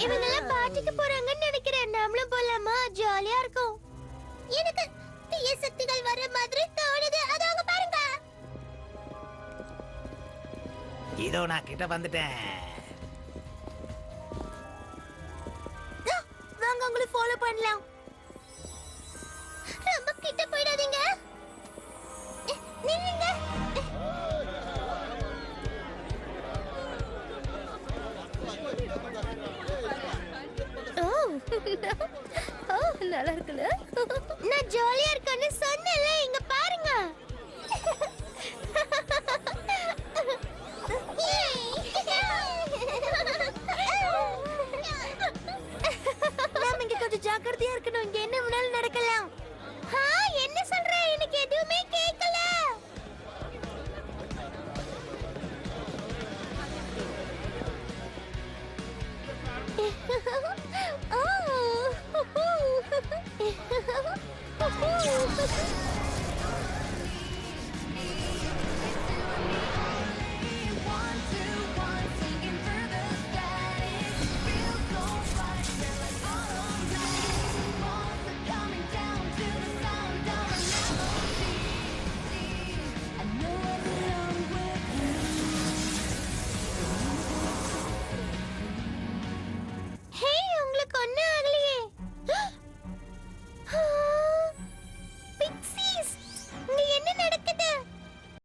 இவங்க எல்லாம் பார்ட்டிக்கு போறாங்கன்னு நினைக்கிறேன். நாமளும் போலாமா? ஜாலியா இருக்கும். எனக்கு தீய சக்திகள் வர மாதிரி தோணுது. அது அவங்க பாருங்க. இதோ நான் கிட்ட வந்துட்டேன். வாங்க உங்களை ஃபாலோ பண்ணலாம். ரொம்ப கிட்ட போயிடாதீங்க. நில்லுங்க. நல்லா இருக்குல்ல? நான் ஜாலியா இருக்கேன்னு சொன்னேன்ல, இங்க பாருங்க. நாம இங்க கொஞ்சம் ஜாக்கிரதையா இருக்கணும். இங்க என்ன வேணாலும் நடக்கலாம். என்ன சொல்ற? எனக்கு எதுவுமே கேட்கல. Oh!